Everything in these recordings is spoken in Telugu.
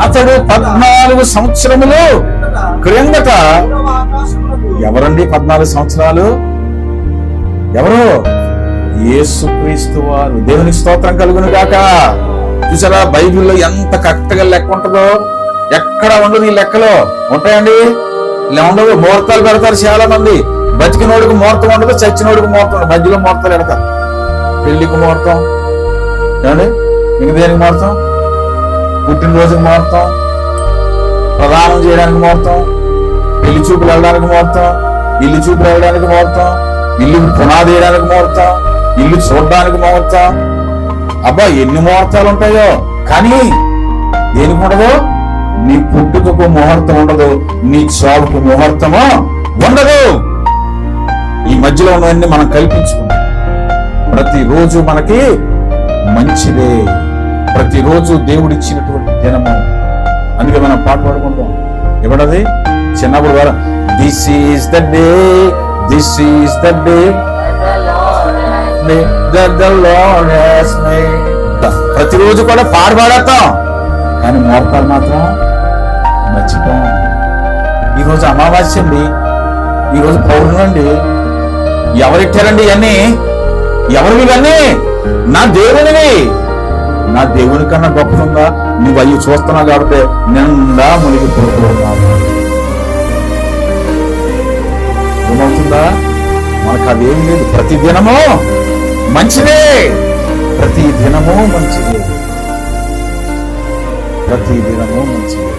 అతడు 14 సంవత్సరములు క్రిందట. ఎవరండి 14 సంవత్సరాలు? ఎవరు? యేసుక్రీస్తు వారు. దేవునికి స్తోత్రం కలుగును గాక. చూసారా బైబిల్లో ఎంత కరెక్ట్గా లెక్క ఉంటుందో? ఎక్కడ ఉండదు ఈ లెక్కలో. ఉంటాయండి? ఇలా ఉండదు. ముహూర్తాలు పెడతారు చాలా మంది. బతికినోడికి ముహూర్తం ఉండదు, చచ్చినోడికి ముహూర్తం ఉండదు. మధ్యలో ముహూర్తాలు పెడతారు. పెళ్లికి ముహూర్తం, ఏమండి? ఇంక దేనికి ముహూర్తం? పుట్టినరోజుకి ముహూర్తం, ప్రదానం చేయడానికి ముహూర్తం, పెళ్లి చూపులు వెళ్ళడానికి ముహూర్తం, ఇల్లు చూపులు వెళ్ళడానికి ముహూర్తం, ఇల్లు పునాది వేయడానికి ముహూర్తం, ఇల్లు చూడడానికి ముహూర్తం. అబ్బా ఎన్ని ముహూర్తాలు ఉంటాయో. కానీ దేనికి ఉండదు? నీ పుట్టుకకు ముహూర్తం ఉండదు, నీ చావుకు ముహూర్తము ఉండదు. ఈ మధ్యలో ఉన్నవన్నీ మనం కల్పించుకున్నాం. ప్రతిరోజు మనకి మంచిదే. ప్రతిరోజు దేవుడిచ్చినటువంటి దినము. అందుకే మనం పాట పాడుకుంటాం. ఎవడది? చిన్నప్పుడు వారు this is the day, this is the day that the Lord has made. ప్రతిరోజు కూడా పాడతాం, కానీ ముహూర్తాలు మాత్రం మర్చిపోం. ఈరోజు అమావాస్య అండి, ఈరోజు పౌర్ణమి అండి. ఎవరిచ్చారండి ఇవన్నీ? ఎవరు ఇవన్నీ? నా దేవునివి. నా దేవుని కన్నా గొప్పగా నువ్వు అయ్యి చూస్తున్నావు కాబట్టి నిండా మునిగిపోతున్నావు. ఏమవుతుందా? మనకు అదేం లేదు. ప్రతి దినము మంచిదే, ప్రతి దినము మంచిదే, ప్రతి దినము మంచిదే.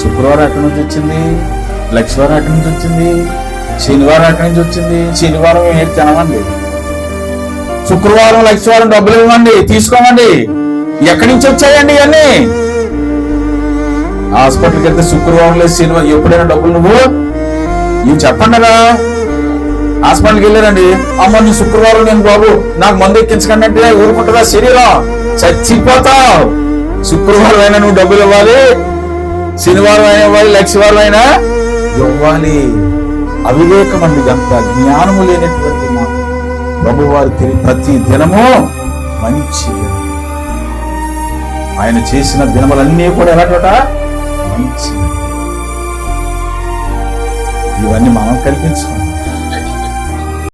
శుక్రవారం ఎక్కడి నుంచి వచ్చింది? లక్షవారం ఎక్కడి నుంచి వచ్చింది? శనివారం ఎక్కడి నుంచి వచ్చింది? శనివారం ఏది తినమండి. శుక్రవారం లక్షవారం డబ్బులు ఇవ్వండి, తీసుకోమండి. ఎక్కడి నుంచి వచ్చాయండి ఇవన్నీ? హాస్పిటల్కి వెళ్తే శుక్రవారం లేదు, శనివారం ఎప్పుడైనా డబ్బులు నువ్వు ఇవి చెప్పండిరా. హాస్పిటల్కి వెళ్ళారండి, అమ్మ నీ శుక్రవారం నేను బాబు నాకు మందు ఎక్కించకండి అంటే ఊరుకుంటుందా? శరీరం చచ్చిపోతావు. శుక్రవారం అయినా నువ్వు డబ్బులు ఇవ్వాలి, శనివారం అయినా ఇవ్వాలి, లక్షవారం అయినా ఇవ్వాలి. అవివేకం అండి, అంత జ్ఞానము లేనటువంటి మా ప్రభు వారికి ప్రతి దినము మంచి. ఆయన చేసిన దినములన్నీ కూడా ఎలాంట మంచి. ఇవన్నీ మనం కల్పించుకున్నాం.